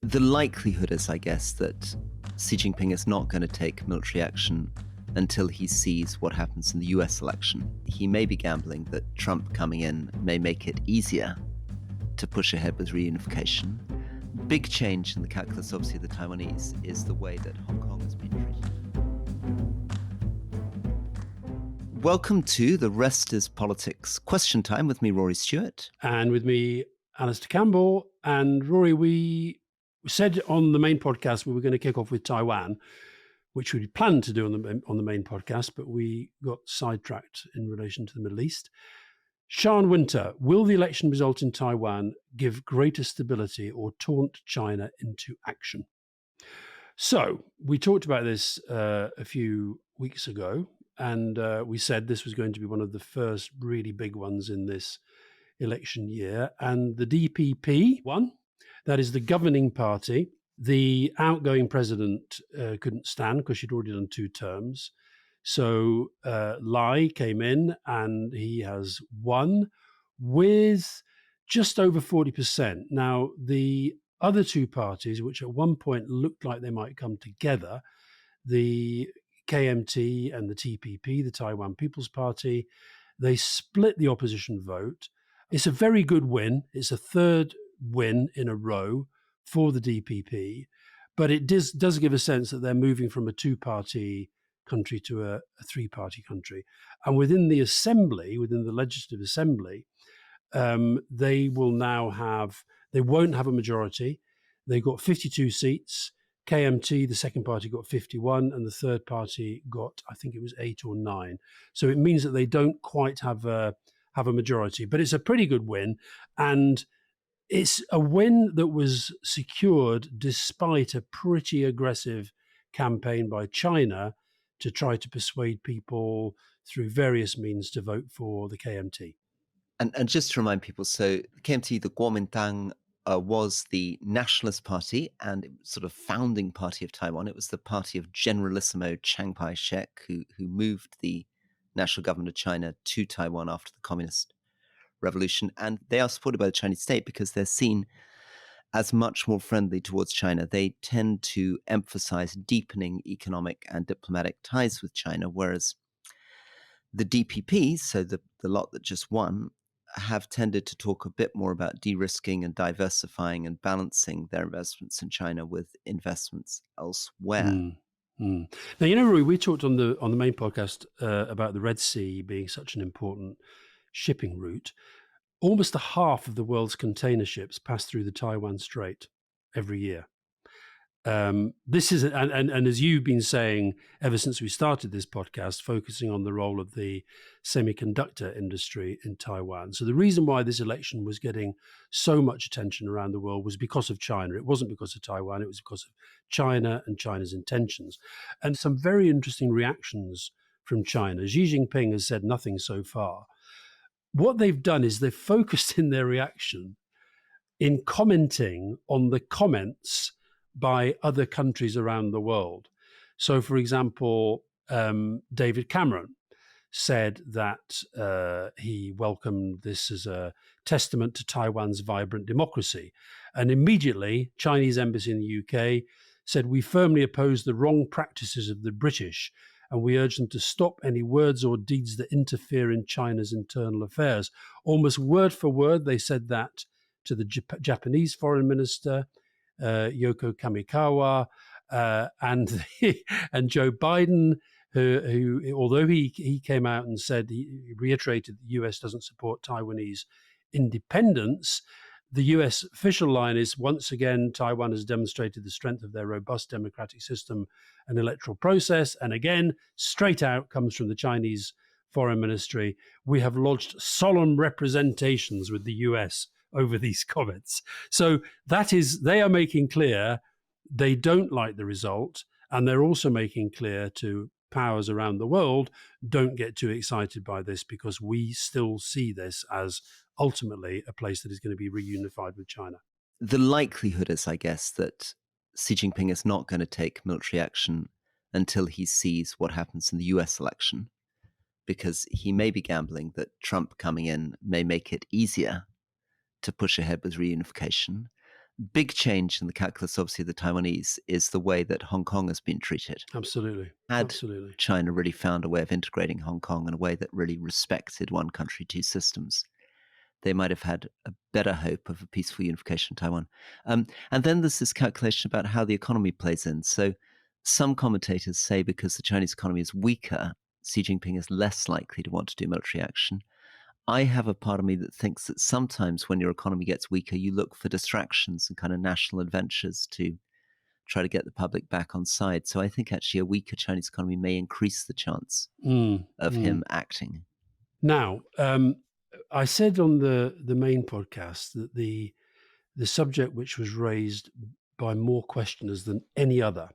The likelihood is, I guess, that Xi Jinping is not going to take military action until he sees what happens in the US election. He may be gambling that Trump coming in may make it easier to push ahead with reunification. Big change in the calculus, obviously, of the Taiwanese is the way that Hong Kong has been treated. Welcome to The Rest is Politics Question Time with me, Rory Stewart. And with me, Alastair Campbell. And Rory, we said on the main podcast we were going to kick off with Taiwan, which we planned to do on the main podcast, but we got sidetracked in relation to the Middle East. Sean Winter, will the election result in Taiwan give greater stability or taunt China into action? So we talked about this a few weeks ago, and we said this was going to be one of the first really big ones in this election year. And the DPP won. That is the governing party. The outgoing president couldn't stand because she'd already done 2 terms. So Lai came in and he has won with just over 40%. Now, the other 2 parties, which at one point looked like they might come together, the KMT and the TPP, the Taiwan People's Party, they split the opposition vote. It's a very good win. It's a 3rd win in a row for the DPP, but it does give a sense that they're moving from a 2-party country to a 3-party country. And within the assembly, within the legislative assembly, they won't have a majority. They got 52 seats. KMT, the second party, got 51, and the third party got, I think it was 8 or 9. So it means that they don't quite have a majority, but it's a pretty good win. And it's a win that was secured despite a pretty aggressive campaign by China to try to persuade people through various means to vote for the KMT. And just to remind people, so the KMT, the Kuomintang, was the nationalist party and sort of founding party of Taiwan. It was the party of Generalissimo Chiang Kai-shek, who moved the national government of China to Taiwan after the Communist Revolution. And they are supported by the Chinese state because they're seen as much more friendly towards China. They tend to emphasize deepening economic and diplomatic ties with China, whereas the DPP, so the lot that just won, have tended to talk a bit more about de-risking and diversifying and balancing their investments in China with investments elsewhere. Now, Rory, we talked on the main podcast about the Red Sea being such an important shipping route. Almost a half of the world's container ships pass through the Taiwan Strait every year. This is, and as you've been saying ever since we started this podcast, focusing on the role of the semiconductor industry in Taiwan. So the reason why this election was getting so much attention around the world was because of China. It wasn't because of Taiwan, it was because of China and China's intentions. And some very interesting reactions from China. Xi Jinping has said nothing so far. What they've done is they've focused in their reaction in commenting on the comments by other countries around the world. So, for example, David Cameron said that he welcomed this as a testament to Taiwan's vibrant democracy. And immediately, Chinese embassy in the UK said, "We firmly oppose the wrong practices of the British, and we urge them to stop any words or deeds that interfere in China's internal affairs." Almost word for word, they said that to the Japanese foreign minister, Yoko Kamikawa, and Joe Biden, who although he came out and said, he reiterated the US doesn't support Taiwanese independence, the US official line is, once again, Taiwan has demonstrated the strength of their robust democratic system and electoral process. And again, straight out comes from the Chinese Foreign Ministry, "We have lodged solemn representations with the US over these comments." So that is, they are making clear they don't like the result, and they're also making clear to powers around the world, don't get too excited by this because we still see this as ultimately a place that is going to be reunified with China. The likelihood is, I guess, that Xi Jinping is not going to take military action until he sees what happens in the US election, because he may be gambling that Trump coming in may make it easier to push ahead with reunification. Big change in the calculus, obviously, of the Taiwanese is the way that Hong Kong has been treated. Absolutely. Had Absolutely. China really found a way of integrating Hong Kong in a way that really respected one country, two systems, they might have had a better hope of a peaceful unification of Taiwan. And then there's this calculation about how the economy plays in. So some commentators say because the Chinese economy is weaker, Xi Jinping is less likely to want to do military action. I have a part of me that thinks that sometimes when your economy gets weaker, you look for distractions and kind of national adventures to try to get the public back on side. So I think actually a weaker Chinese economy may increase the chance Mm, of mm. him acting. Now, I said on the main podcast that the subject which was raised by more questioners than any other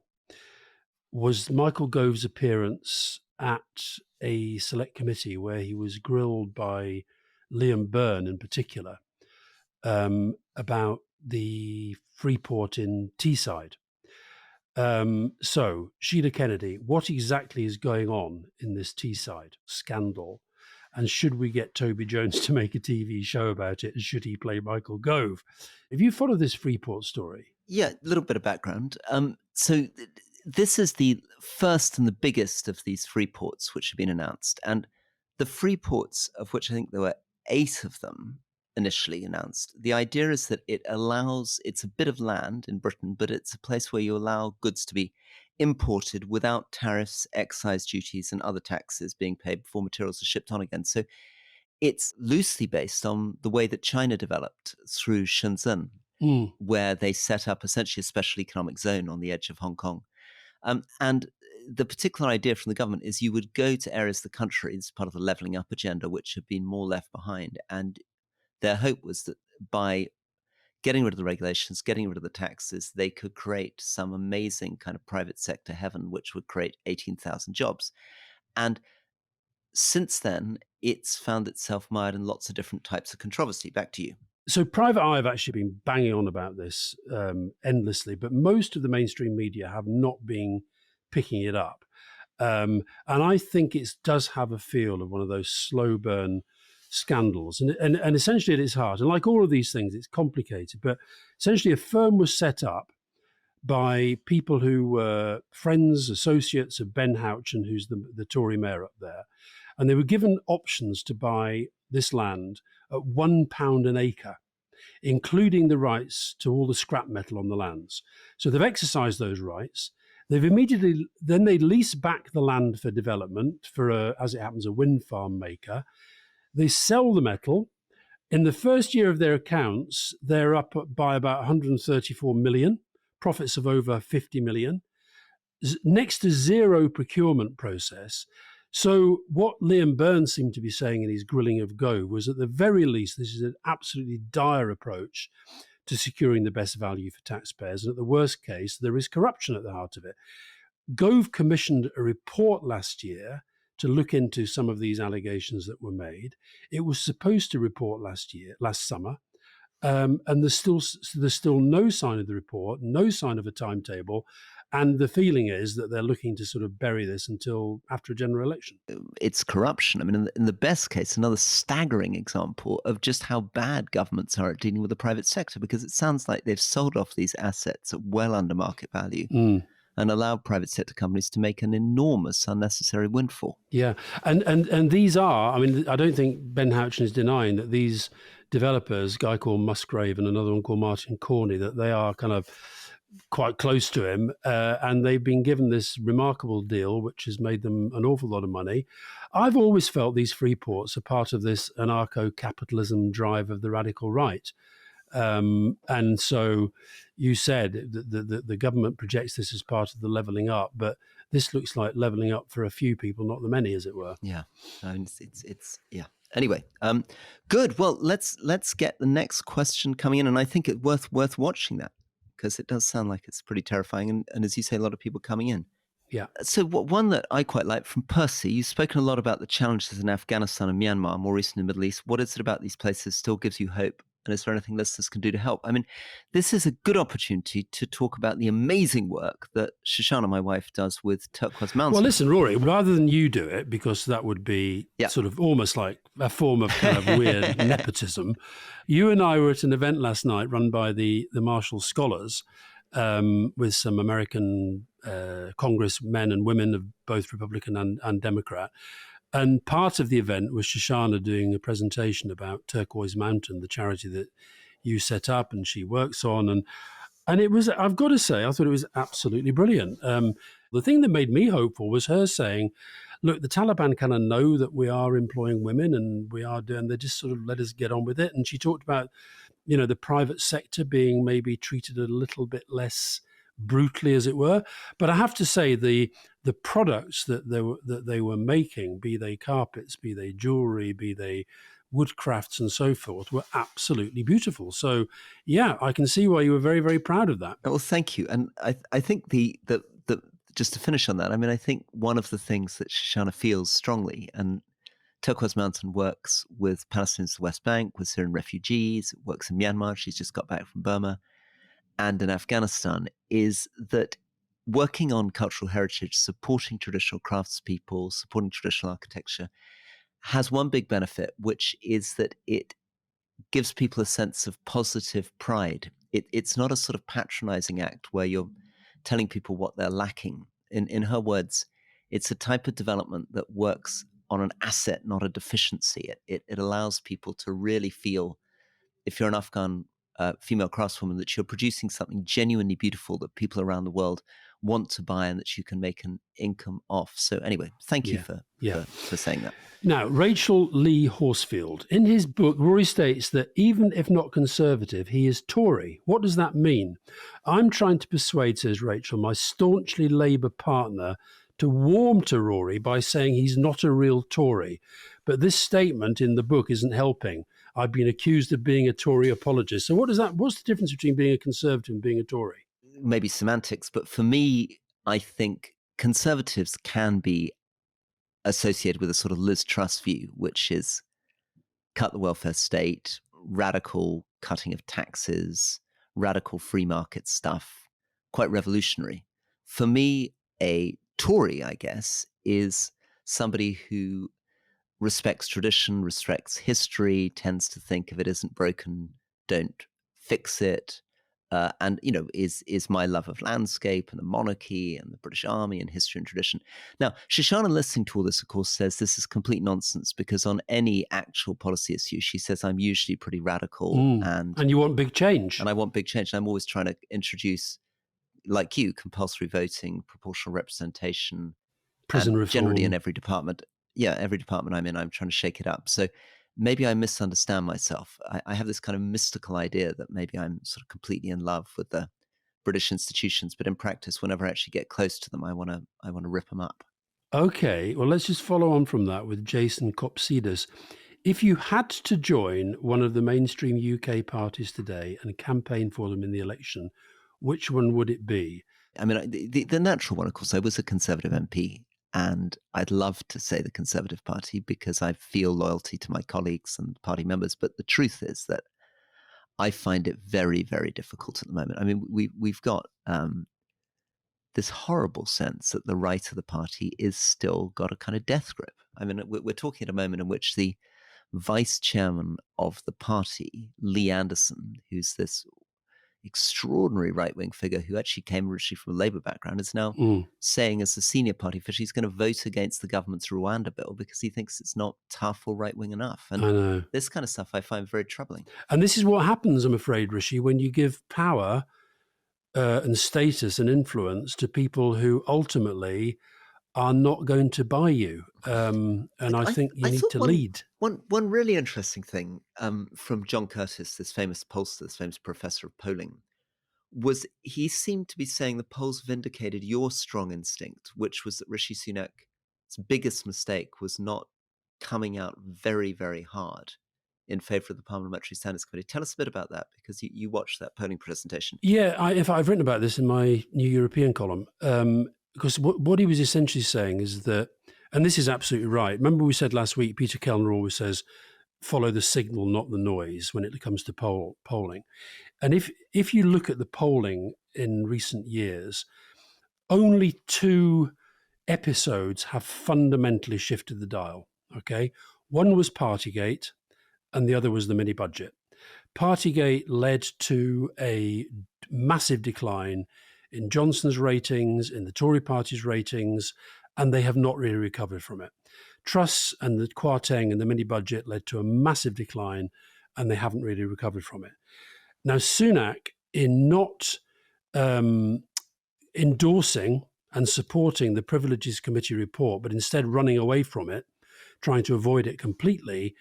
was Michael Gove's appearance at a select committee where he was grilled by Liam Byrne in particular about the Freeport in Teesside. So, Sheila Kennedy, what exactly is going on in this Teesside scandal? And should we get Toby Jones to make a TV show about it? And should he play Michael Gove? If you follow this Freeport story. Yeah, a little bit of background. This is the first and the biggest of these free ports which have been announced. And the free ports, of which I think there were 8 of them initially announced, the idea is that it's a bit of land in Britain, but it's a place where you allow goods to be imported without tariffs, excise duties, and other taxes being paid before materials are shipped on again. So it's loosely based on the way that China developed through Shenzhen, where they set up essentially a special economic zone on the edge of Hong Kong. And the particular idea from the government is you would go to areas of the country, as part of the levelling up agenda, which have been more left behind. And their hope was that by getting rid of the regulations, getting rid of the taxes, they could create some amazing kind of private sector heaven, which would create 18,000 jobs. And since then, it's found itself mired in lots of different types of controversy. Back to you. So Private Eye have actually been banging on about this endlessly, but most of the mainstream media have not been picking it up. And I think it does have a feel of one of those slow burn scandals. And essentially at its heart, and like all of these things, it's complicated, but essentially a firm was set up by people who were friends, associates of Ben Houchen, who's the Tory mayor up there. And they were given options to buy this land at £1 an acre, including the rights to all the scrap metal on the lands. So they've exercised those rights. They've immediately, then they lease back the land for development for, as it happens, a wind farm maker. They sell the metal. In the first year of their accounts, they're up by about 134 million, profits of over 50 million, next to zero procurement process. So what Liam Byrne seemed to be saying in his grilling of Gove was, at the very least, this is an absolutely dire approach to securing the best value for taxpayers. And at the worst case, there is corruption at the heart of it. Gove commissioned a report last year to look into some of these allegations that were made. It was supposed to report last summer. And there's still no sign of the report, no sign of a timetable. And the feeling is that they're looking to sort of bury this until after a general election. It's corruption. I mean, in the best case, another staggering example of just how bad governments are at dealing with the private sector, because it sounds like they've sold off these assets at well under market value and allowed private sector companies to make an enormous unnecessary windfall. Yeah. And these are, I mean, I don't think Ben Houchen is denying that these developers, a guy called Musgrave and another one called Martin Corney, that they are kind of quite close to him, and they've been given this remarkable deal, which has made them an awful lot of money. I've always felt these free ports are part of this anarcho-capitalism drive of the radical right. And so you said that the government projects this as part of the levelling up, but this looks like levelling up for a few people, not the many, as it were. Yeah, it's yeah. Anyway, good. Well, let's get the next question coming in, and I think it's worth watching that, because it does sound like it's pretty terrifying, and as you say, a lot of people coming in. Yeah. So one that I quite like from Percy, you've spoken a lot about the challenges in Afghanistan and Myanmar, more recently in the Middle East. What is it about these places still gives you hope And is there anything listeners can do to help? I mean, this is a good opportunity to talk about the amazing work that Shoshana, my wife, does with Turquoise Mountain. Well, listen, Rory, rather than you do it, because that would be sort of almost like a form of kind of weird nepotism, you and I were at an event last night run by the Marshall Scholars with some American congressmen and women of both Republican and Democrat. And part of the event was Shoshana doing a presentation about Turquoise Mountain, the charity that you set up and she works on. And it was, I've got to say, I thought it was absolutely brilliant. The thing that made me hopeful was her saying, look, the Taliban kind of know that we are employing women and we are doing, they just sort of let us get on with it. And she talked about, you know, the private sector being maybe treated a little bit less brutally, as it were. But I have to say, the products that they were making, be they carpets, be they jewelry, be they woodcrafts and so forth, were absolutely beautiful. So, yeah, I can see why you were very, very proud of that. Well, thank you. And I think the just to finish on that, I mean, I think one of the things that Shoshana feels strongly, and Turquoise Mountain works with Palestinians in the West Bank, with Syrian refugees, works in Myanmar. She's just got back from Burma, and in Afghanistan, is that working on cultural heritage, supporting traditional craftspeople, supporting traditional architecture, has one big benefit, which is that it gives people a sense of positive pride. It's not a sort of patronizing act where you're telling people what they're lacking. In her words, it's a type of development that works on an asset, not a deficiency. It allows people to really feel, if you're an Afghan female craftswoman, that you're producing something genuinely beautiful that people around the world want to buy and that you can make an income off. So anyway, thank you for saying that. Now, Rachel Lee Horsfield, in his book, Rory states that even if not conservative, he is Tory. What does that mean? I'm trying to persuade, says Rachel, my staunchly Labour partner to warm to Rory by saying he's not a real Tory. But this statement in the book isn't helping. I've been accused of being a Tory apologist. So what's the difference between being a conservative and being a Tory? Maybe semantics, but for me, I think conservatives can be associated with a sort of Liz Truss view, which is cut the welfare state, radical cutting of taxes, radical free market stuff, quite revolutionary. For me, a Tory, I guess, is somebody who respects tradition, respects history, tends to think if it isn't broken, don't fix it. And, you know, is my love of landscape and the monarchy and the British Army and history and tradition. Now, Shoshana, listening to all this, of course, says this is complete nonsense because on any actual policy issue, she says I'm usually pretty radical. And you want big change. And I want big change. And I'm always trying to introduce, like you, compulsory voting, proportional representation, prison reform. Generally in every department. Yeah, every department I'm in, I'm trying to shake it up. So maybe I misunderstand myself. I have this kind of mystical idea that maybe I'm sort of completely in love with the British institutions, but in practice, whenever I actually get close to them, I want to rip them up. Okay, well, let's just follow on from that with Jason Kopsidis. If you had to join one of the mainstream UK parties today and campaign for them in the election, which one would it be? I mean, the natural one, of course, I was a Conservative MP. And I'd love to say the Conservative Party because I feel loyalty to my colleagues and party members. But the truth is that I find it very, very difficult at the moment. I mean, we've got this horrible sense that the right of the party is still got a kind of death grip. I mean, we're talking at a moment in which the vice chairman of the party, Lee Anderson, who's this extraordinary right-wing figure who actually came originally from a Labour background, is now saying as a senior party official he's going to vote against the government's Rwanda bill because he thinks it's not tough or right-wing enough. And I know. This kind of stuff I find very troubling. And this is what happens, I'm afraid, Rishi, when you give power and status and influence to people who ultimately are not going to buy you. And I think you need to lead. One really interesting thing from John Curtis, this famous pollster, this famous professor of polling, was he seemed to be saying the polls vindicated your strong instinct, which was that Rishi Sunak's biggest mistake was not coming out very, very hard in favour of the Parliamentary Standards Committee. Tell us a bit about that, because you watched that polling presentation. Yeah, I've written about this in my New European column, because what he was essentially saying is that, and this is absolutely right. Remember we said last week, Peter Kellner always says, follow the signal, not the noise, when it comes to polling. And if you look at the polling in recent years, only 2 episodes have fundamentally shifted the dial. Okay, one was Partygate, and the other was the mini budget. Partygate led to a massive decline in Johnson's ratings, in the Tory party's ratings, and they have not really recovered from it. Truss and the Kwarteng and the mini budget led to a massive decline, and they haven't really recovered from it. Now, Sunak, in not endorsing and supporting the Privileges Committee report, but instead running away from it, trying to avoid it completely,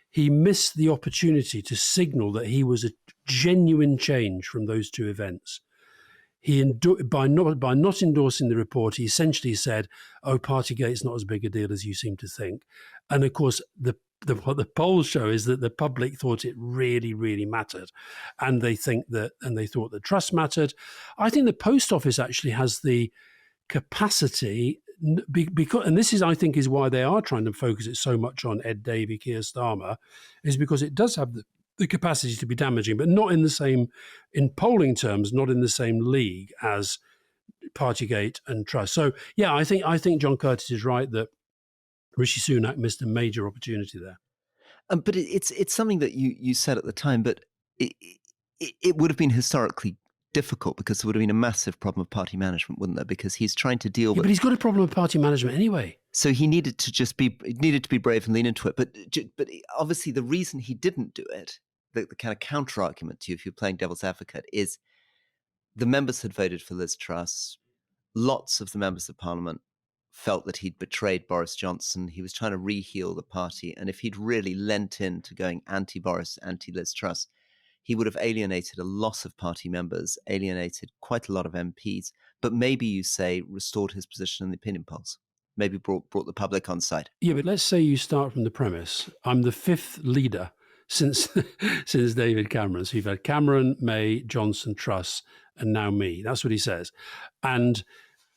he missed the opportunity to signal that he was a genuine change from those 2 events. By not endorsing the report, he essentially said, "Oh, Partygate's not as big a deal as you seem to think." And of course, what the polls show is that the public thought it really, really mattered, and they thought that trust mattered. I think the Post Office actually has the capacity, because, and this is, I think, is why they are trying to focus it so much on Ed Davey, Keir Starmer, is because it does have the capacity to be damaging, but not in the same, in polling terms, not in the same league as Partygate and Truss. So yeah, I think John Curtis is right that Rishi Sunak missed a major opportunity there. But it's something that you said at the time, but it would have been historically difficult because there would have been a massive problem of party management, wouldn't there? Because he's trying to deal with. But he's got a problem with party management anyway. So he needed to be brave and lean into it. But obviously the reason he didn't do it, the kind of counter argument to you, if you're playing devil's advocate, is the members had voted for Liz Truss. Lots of the members of Parliament felt that he'd betrayed Boris Johnson. He was trying to reheal the party. And if he'd really lent in to going anti-Boris, anti-Liz Truss, he would have alienated a lot of party members, alienated quite a lot of MPs, but maybe, you say, restored his position in the opinion polls, maybe brought the public on side. Yeah, but let's say you start from the premise, I'm the 5th leader since David Cameron. So you've had Cameron, May, Johnson, Truss, and now me. That's what he says. And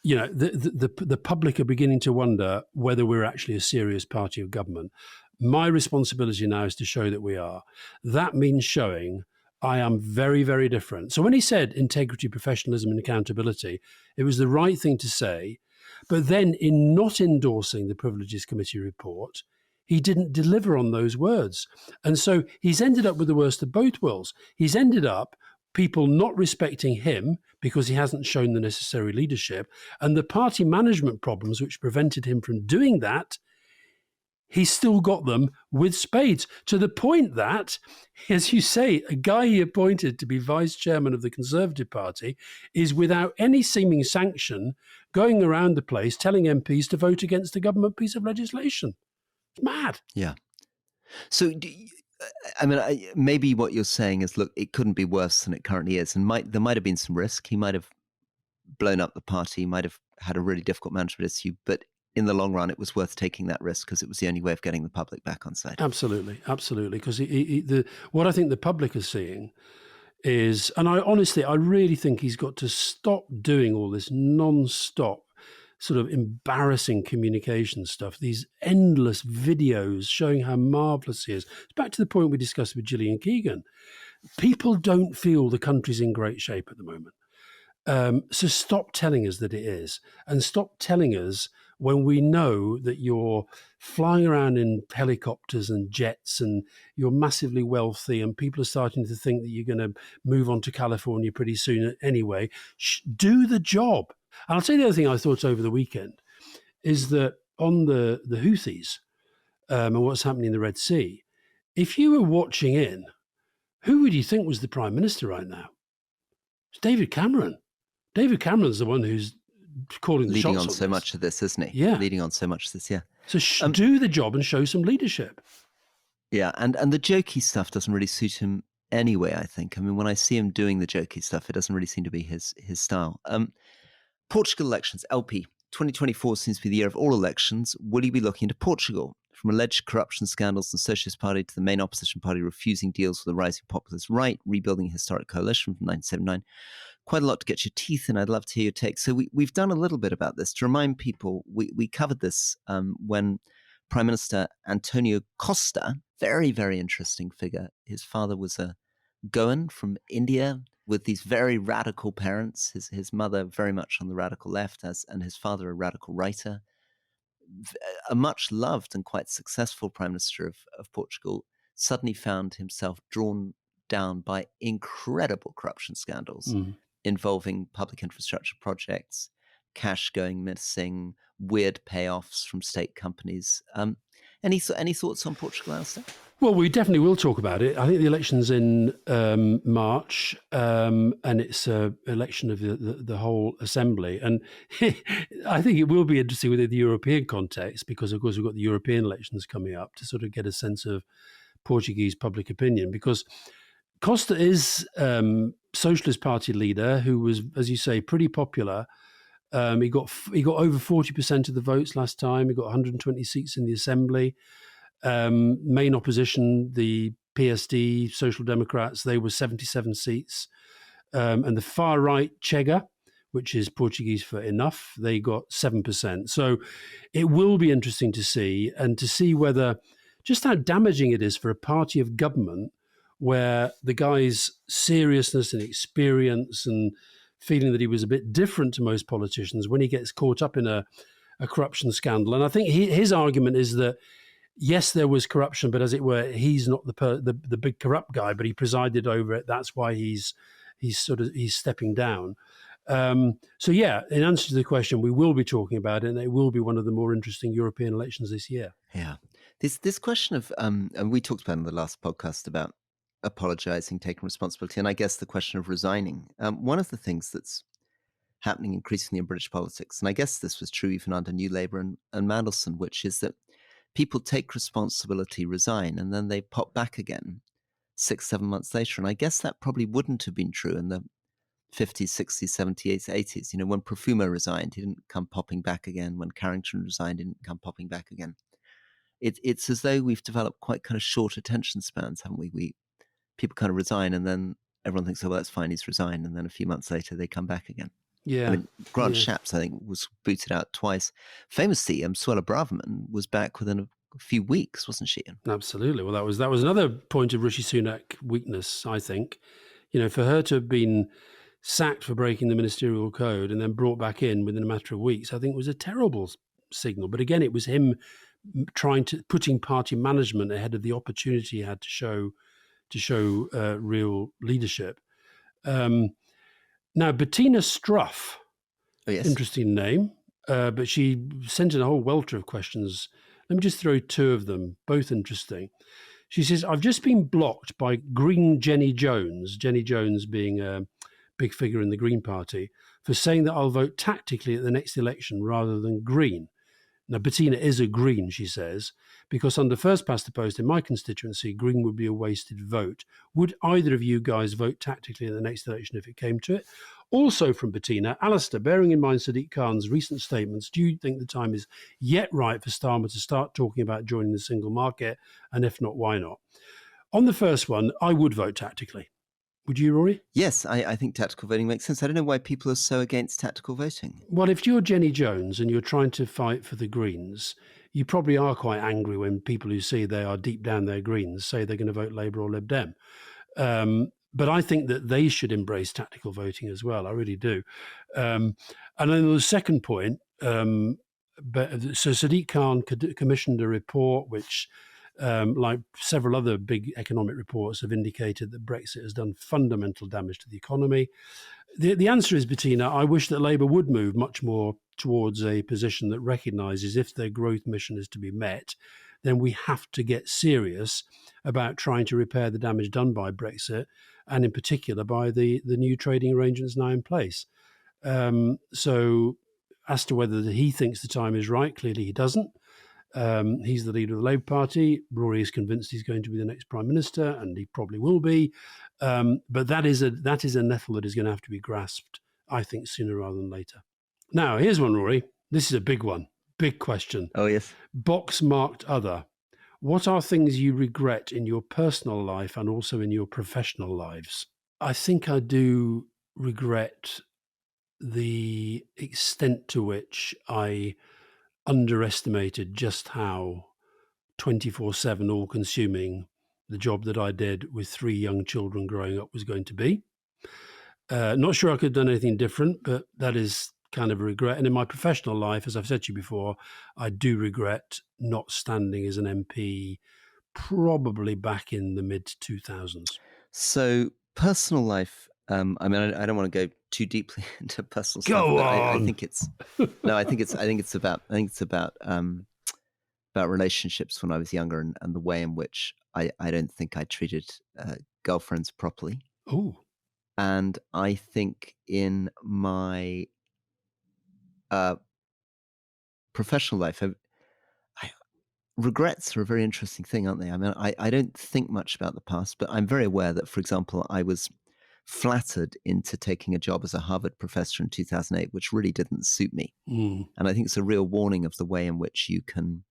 you know, the public are beginning to wonder whether we're actually a serious party of government. My responsibility now is to show that we are. That means showing I am very, very different. So when he said integrity, professionalism, and accountability, it was the right thing to say. But then in not endorsing the Privileges Committee report, he didn't deliver on those words. And so he's ended up with the worst of both worlds. He's ended up people not respecting him because he hasn't shown the necessary leadership, and the party management problems which prevented him from doing that, he's still got them with spades, to the point that, as you say, a guy he appointed to be vice chairman of the Conservative Party is, without any seeming sanction, going around the place telling MPs to vote against a government piece of legislation. It's mad. Yeah. So, maybe what you're saying is, look, it couldn't be worse than it currently is, and there might have been some risk. He might have blown up the party, might have had a really difficult management issue, but in the long run, it was worth taking that risk because it was the only way of getting the public back on side. Absolutely. Because what I think the public is seeing is, and I really think he's got to stop doing all this non-stop sort of embarrassing communication stuff, these endless videos showing how marvellous he is. It's back to the point we discussed with Gillian Keegan. People don't feel the country's in great shape at the moment. So stop telling us that it is, and stop telling us when we know that you're flying around in helicopters and jets and you're massively wealthy and people are starting to think that you're going to move on to California pretty soon anyway. Do the job. And I'll tell you the other thing I thought over the weekend is that on the Houthis and what's happening in the Red Sea, if you were watching in, who would you think was the Prime Minister right now? It's David Cameron. David Cameron's the one who's calling the leading shots on so much of this, isn't he? Yeah. Leading on so much of this, yeah. So do the job and show some leadership. Yeah, and the jokey stuff doesn't really suit him anyway, I think. I mean, when I see him doing the jokey stuff, it doesn't really seem to be his style. Portugal elections, LP. 2024 seems to be the year of all elections. Will you be looking into Portugal? From alleged corruption scandals in the Socialist Party to the main opposition party refusing deals with the rising populist right, rebuilding a historic coalition from 1979. Quite a lot to get your teeth in. I'd love to hear your take. So we've done a little bit about this. To remind people, we covered this when Prime Minister Antonio Costa, very, very interesting figure. His father was a Goan from India with these very radical parents. His mother very much on the radical left, and his father a radical writer. A much loved and quite successful Prime Minister of Portugal suddenly found himself drawn down by incredible corruption scandals involving public infrastructure projects, cash going missing, weird payoffs from state companies. Any thoughts on Portugal, Alistair? Well, we definitely will talk about it. I think the election's in March, and it's an election of the whole assembly. And I think it will be interesting within the European context because, of course, we've got the European elections coming up to sort of get a sense of Portuguese public opinion. Because Costa is Socialist Party leader who was, as you say, pretty popular. He got over 40% of the votes last time. He got 120 seats in the assembly. Main opposition, the PSD, Social Democrats, they were 77 seats. And the far right, Chega, which is Portuguese for enough, they got 7%. So it will be interesting to see, and to see whether just how damaging it is for a party of government where the guy's seriousness and experience and feeling that he was a bit different to most politicians, when he gets caught up in a corruption scandal. And I think his argument is that, yes, there was corruption, but as it were, he's not the big corrupt guy, but he presided over it. That's why he's stepping down. So yeah, in answer to the question, we will be talking about it, and it will be one of the more interesting European elections this year. Yeah, this question of and we talked about in the last podcast about apologizing, taking responsibility, and I guess the question of resigning. One of the things that's happening increasingly in British politics, and I guess this was true even under New Labour and Mandelson, which is that people take responsibility, resign, and then they pop back again 6-7 months later. And I guess that probably wouldn't have been true in the 50s, 60s, 70s, 80s. When Profumo resigned, he didn't come popping back again. When Carrington resigned, he didn't come popping back again. It's as though we've developed quite kind of short attention spans, haven't we? People kind of resign, and then everyone thinks, oh, well, that's fine, he's resigned. And then a few months later, they come back again. Yeah. I mean, Grant Shapps, I think, was booted out twice. Famously, Suella Braverman was back within a few weeks, wasn't she? Absolutely. Well, that was another point of Rishi Sunak weakness, I think. For her to have been sacked for breaking the ministerial code and then brought back in within a matter of weeks, I think was a terrible signal. But again, it was him putting party management ahead of the opportunity he had to show real leadership. Now, Bettina Struff, Oh, yes. Interesting name, but she sent in a whole welter of questions. Let me just throw two of them, both interesting. She says, I've just been blocked by Green Jenny Jones being a big figure in the Green Party, for saying that I'll vote tactically at the next election rather than Green. Now, Bettina is a Green, she says, because under first past the post in my constituency, Green would be a wasted vote. Would either of you guys vote tactically in the next election if it came to it? Also from Bettina, Alastair, bearing in mind Sadiq Khan's recent statements, do you think the time is yet right for Starmer to start talking about joining the single market? And if not, why not? On the first one, I would vote tactically. Would you, Rory? Yes, I think tactical voting makes sense. I don't know why people are so against tactical voting. Well, if you're Jenny Jones and you're trying to fight for the Greens, you probably are quite angry when people who see they are deep down their Greens say they're going to vote Labour or Lib Dem. But I think that they should embrace tactical voting as well. I really do. And then the second point, so Sadiq Khan commissioned a report which, like several other big economic reports, have indicated that Brexit has done fundamental damage to the economy. The answer is, Bettina, I wish that Labour would move much more towards a position that recognises if their growth mission is to be met, then we have to get serious about trying to repair the damage done by Brexit, and in particular by the new trading arrangements now in place. So as to whether he thinks the time is right, clearly he doesn't. He's the leader of the Labour Party. Rory is convinced he's going to be the next Prime Minister, and he probably will be. But that is a nettle that is going to have to be grasped, I think, sooner rather than later. Now, here's one, Rory. This is a big one. Big question. Oh, yes. Box marked other. What are things you regret in your personal life and also in your professional lives? I think I do regret the extent to which I underestimated just how 24/7, all-consuming the job that I did with 3 young children growing up was going to be. Not sure I could have done anything different, but that is kind of a regret. And in my professional life, as I've said to you before, I do regret not standing as an MP probably back in the mid-2000s. So personal life. I mean, I don't want to go too deeply into personal stuff, Go but I on! think it's no. I think it's about relationships when I was younger and the way in which I don't think I treated girlfriends properly. Oh, And I think in my professional life, regrets are a very interesting thing, aren't they? I mean, I don't think much about the past, but I'm very aware that, for example, I was flattered into taking a job as a Harvard professor in 2008, which really didn't suit me. And I think it's a real warning of the way in which you can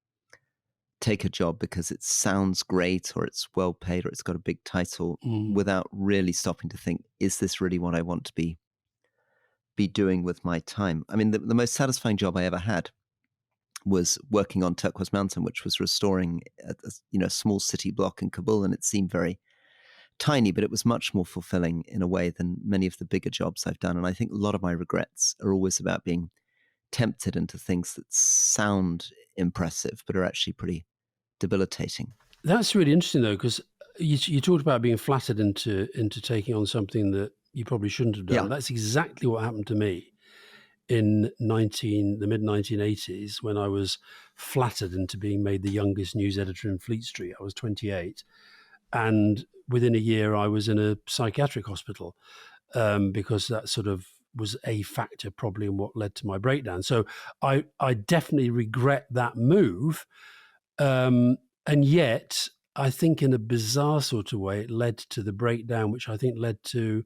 take a job because it sounds great or it's well paid or it's got a big title without really stopping to think, is this really what I want to be doing with my time? I mean, the most satisfying job I ever had was working on Turquoise Mountain, which was restoring a small city block in Kabul, and it seemed very tiny, but it was much more fulfilling in a way than many of the bigger jobs I've done. And I think a lot of my regrets are always about being tempted into things that sound impressive, but are actually pretty debilitating. That's really interesting, though, because you talked about being flattered into taking on something that you probably shouldn't have done. Yeah. That's exactly what happened to me in the mid-1980s when I was flattered into being made the youngest news editor in Fleet Street. I was 28. And within a year, I was in a psychiatric hospital because that sort of was a factor probably in what led to my breakdown. So I definitely regret that move. And yet, I think in a bizarre sort of way, it led to the breakdown, which I think led to,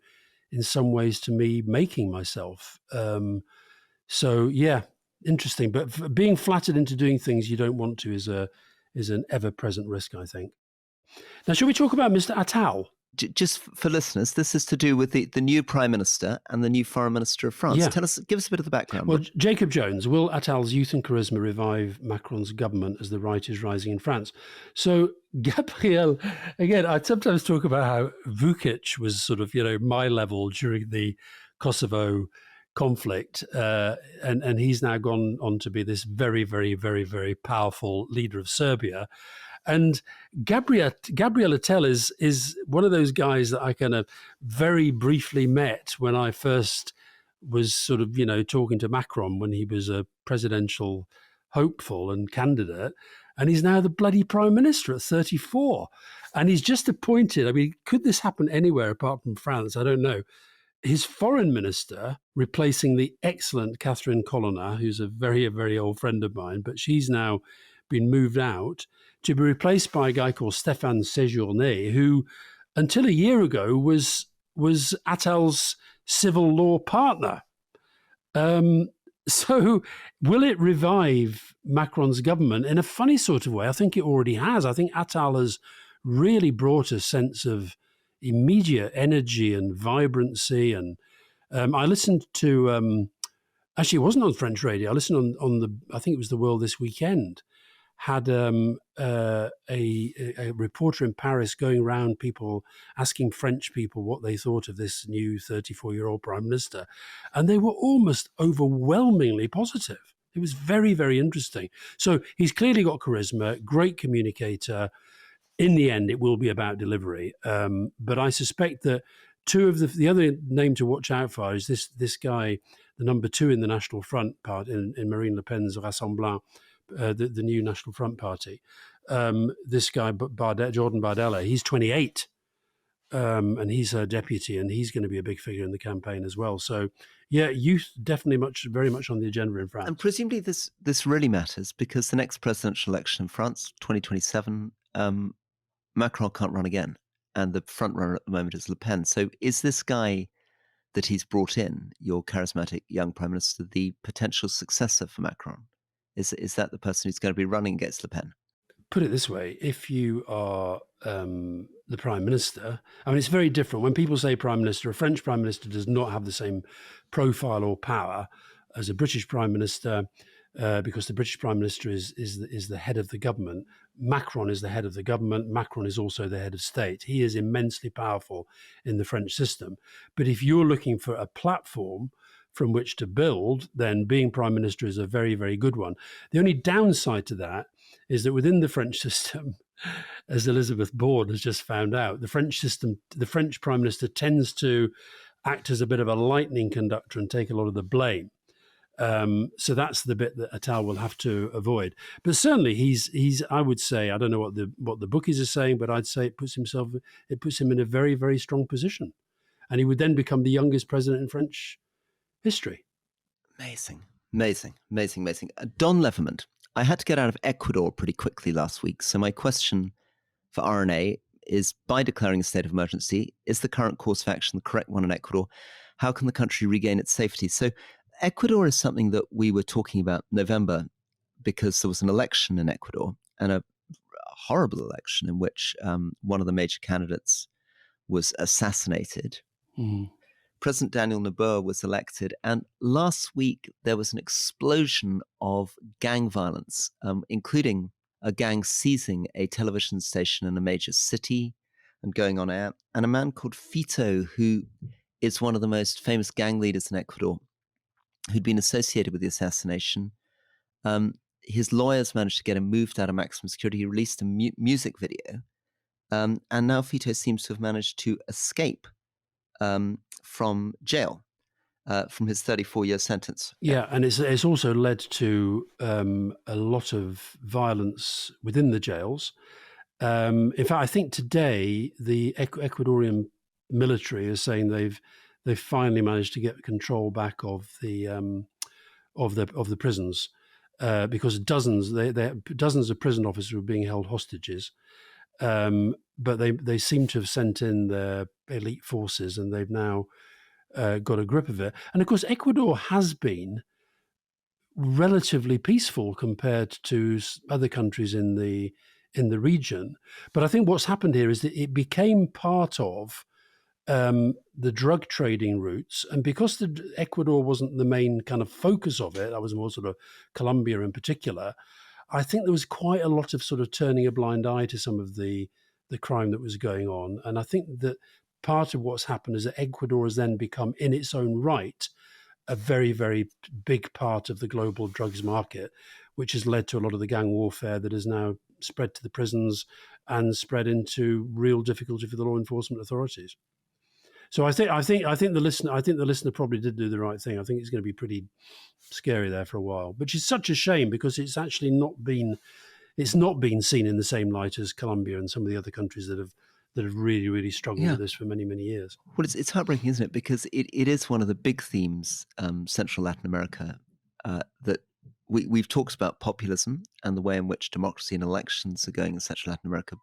in some ways, to me making myself. So yeah, interesting. But being flattered into doing things you don't want to is an ever-present risk, I think. Now, shall we talk about Mr. Attal? Just for listeners, this is to do with the new Prime Minister and the new Foreign Minister of France. Yeah. Give us a bit of the background. Well, Jacob Jones, will Attal's youth and charisma revive Macron's government as the right is rising in France? So Gabriel, again, I sometimes talk about how Vukic was sort of, my level during the Kosovo conflict, and he's now gone on to be this very, very, very, very powerful leader of Serbia. And Gabriel Attal is one of those guys that I kind of very briefly met when I first was sort of, talking to Macron when he was a presidential hopeful and candidate. And he's now the bloody prime minister at 34. And he's just appointed, I mean, could this happen anywhere apart from France? I don't know. His foreign minister, replacing the excellent Catherine Colonna, who's a very old friend of mine, but she's now been moved out to be replaced by a guy called Stéphane Séjourné, who until a year ago was Attal's civil law partner. So will it revive Macron's government in a funny sort of way? I think it already has. I think Attal has really brought a sense of immediate energy and vibrancy. And I listened to, actually, it wasn't on French radio. I listened on I think it was The World This Weekend, had a reporter in Paris going around people, asking French people what they thought of this new 34-year-old prime minister. And they were almost overwhelmingly positive. It was very, very interesting. So he's clearly got charisma, great communicator. In the end, it will be about delivery. But I suspect that two of the other name to watch out for is this guy, the number 2 in the National Front part in Marine Le Pen's Rassemblement, the new National Front Party. This guy, Jordan Bardella, he's 28, and he's her deputy, and he's going to be a big figure in the campaign as well. So, yeah, youth definitely very much on the agenda in France. And presumably this really matters because the next presidential election in France, 2027, Macron can't run again, and the front runner at the moment is Le Pen. So is this guy that he's brought in, your charismatic young prime minister, the potential successor for Macron? Is that the person who's going to be running against Le Pen? Put it this way, if you are the prime minister, I mean, it's very different. When people say prime minister, a French prime minister does not have the same profile or power as a British prime minister, because the British prime minister is the head of the government. Macron is the head of the government. Macron is also the head of state. He is immensely powerful in the French system. But if you're looking for a platform from which to build, then being prime minister is a very, very good one. The only downside to that is that within the French system, as Elizabeth Bourne has just found out, the French system, the French prime minister tends to act as a bit of a lightning conductor and take a lot of the blame. So that's the bit that Attal will have to avoid. But certainly, he's. I would say, I don't know what the bookies are saying, but I'd say it puts him in a very, very strong position, and he would then become the youngest president in French history. Amazing. Don Leverman, I had to get out of Ecuador pretty quickly last week, so my question for RNA is, by declaring a state of emergency, is the current course of action the correct one in Ecuador? How can the country regain its safety? So Ecuador is something that we were talking about in November because there was an election in Ecuador, and a horrible election in which one of the major candidates was assassinated. Mm. President Daniel Noboa was elected, and last week there was an explosion of gang violence, including a gang seizing a television station in a major city and going on air, and a man called Fito, who is one of the most famous gang leaders in Ecuador, who'd been associated with the assassination. His lawyers managed to get him moved out of maximum security. He released a music video, and now Fito seems to have managed to escape from jail, from his 34-year sentence. Yeah, and it's also led to a lot of violence within the jails. In fact, I think today the Ecuadorian military is saying they've finally managed to get control back of the prisons, because dozens of prison officers were being held hostages. But they seem to have sent in their elite forces, and they've now got a grip of it. And of course, Ecuador has been relatively peaceful compared to other countries in the region. But I think what's happened here is that it became part of the drug trading routes, and because Ecuador wasn't the main kind of focus of it, that was more sort of Colombia in particular. I think there was quite a lot of sort of turning a blind eye to some of the crime that was going on. And I think that part of what's happened is that Ecuador has then become, in its own right, a very, very big part of the global drugs market, which has led to a lot of the gang warfare that has now spread to the prisons and spread into real difficulty for the law enforcement authorities. So I think the listener probably did do the right thing. I think it's going to be pretty scary there for a while, which is such a shame because it's actually not been seen in the same light as Colombia and some of the other countries that have really, really struggled with this for many, many years. Well, it's heartbreaking, isn't it? Because it is one of the big themes, Central Latin America, that we've talked about populism and the way in which democracy and elections are going in Central Latin America.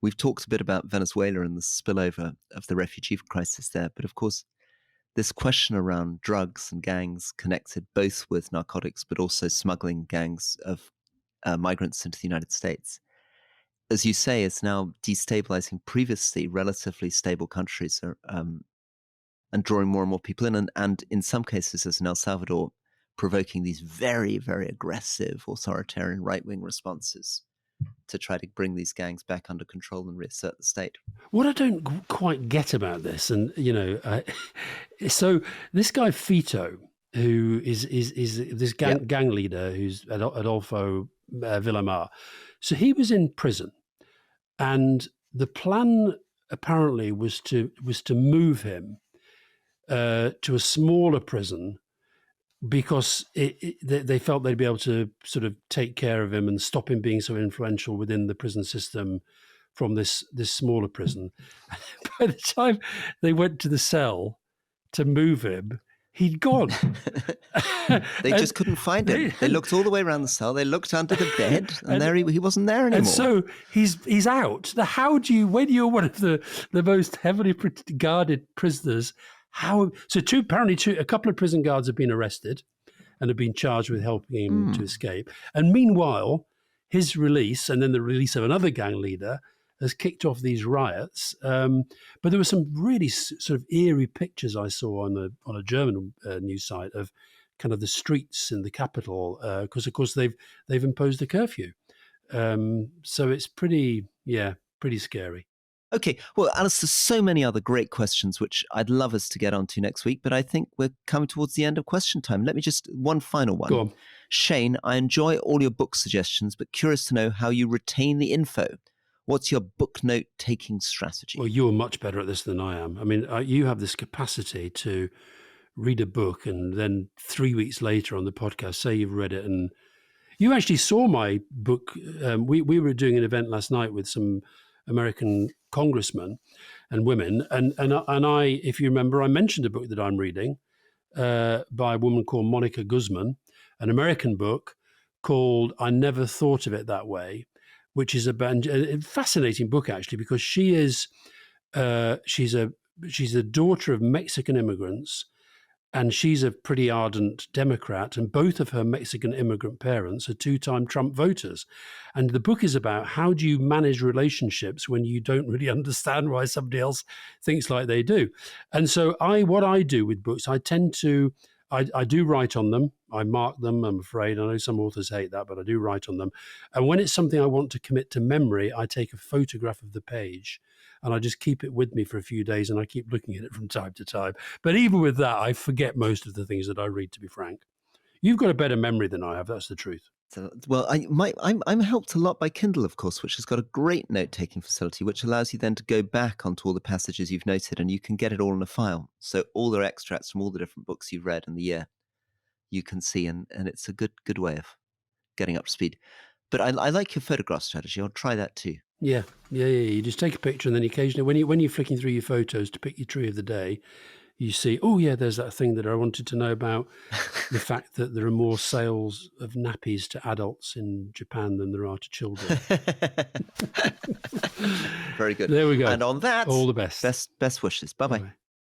We've talked a bit about Venezuela and the spillover of the refugee crisis there. But of course, this question around drugs and gangs connected both with narcotics, but also smuggling gangs of migrants into the United States, as you say, is now destabilizing previously relatively stable countries, and drawing more and more people in. And in some cases, as in El Salvador, provoking these very, very aggressive authoritarian right-wing responses to try to bring these gangs back under control and reassert the state. What I don't quite get about this, and so this guy Fito, who is this gang leader, who's Adolfo Villamar, so he was in prison, and the plan apparently was to move him to a smaller prison, because they felt they'd be able to sort of take care of him and stop him being so influential within the prison system from this smaller prison. By the time they went to the cell to move him, he'd gone. They just couldn't find him. They looked all the way around the cell. They looked under the bed, and there he wasn't there anymore. And so he's out. How do you, when you're one of the most heavily guarded prisoners, apparently a couple of prison guards have been arrested and have been charged with helping him to escape. And meanwhile, his release, and then the release of another gang leader, has kicked off these riots. But there were some really sort of eerie pictures I saw on a German news site of kind of the streets in the capital, because of course they've imposed a curfew. So it's pretty scary. Okay, well, Alice, there's so many other great questions which I'd love us to get onto next week, but I think we're coming towards the end of question time. Let me just, one final one. Go on. Shane, I enjoy all your book suggestions, but curious to know how you retain the info. What's your book note taking strategy? Well, you're much better at this than I am. I mean, you have this capacity to read a book and then 3 weeks later on the podcast, say you've read it, and you actually saw my book. We were doing an event last night with some American congressmen and women, and I, if you remember, I mentioned a book that I'm reading by a woman called Monica Guzman, an American book called "I Never Thought of It That Way," which is about a fascinating book actually, because she's the daughter of Mexican immigrants. And she's a pretty ardent Democrat, and both of her Mexican immigrant parents are two-time Trump voters. And the book is about how do you manage relationships when you don't really understand why somebody else thinks like they do. And so what I do with books, I do write on them. I mark them, I'm afraid. I know some authors hate that, but I do write on them. And when it's something I want to commit to memory, I take a photograph of the page and I just keep it with me for a few days and I keep looking at it from time to time. But even with that, I forget most of the things that I read, to be frank. You've got a better memory than I have, that's the truth. So, well, I'm helped a lot by Kindle, of course, which has got a great note-taking facility, which allows you then to go back onto all the passages you've noted, and you can get it all in a file. So all the extracts from all the different books you've read in the year, you can see, and it's a good way of getting up to speed. But I like your photograph strategy. I'll try that too. Yeah. You just take a picture, and then occasionally, when you're flicking through your photos to pick your tree of the day, you see, oh yeah, there's that thing that I wanted to know about, the fact that there are more sales of nappies to adults in Japan than there are to children. Very good. There we go. And on that, all the best. Best wishes. Bye-bye. Bye-bye.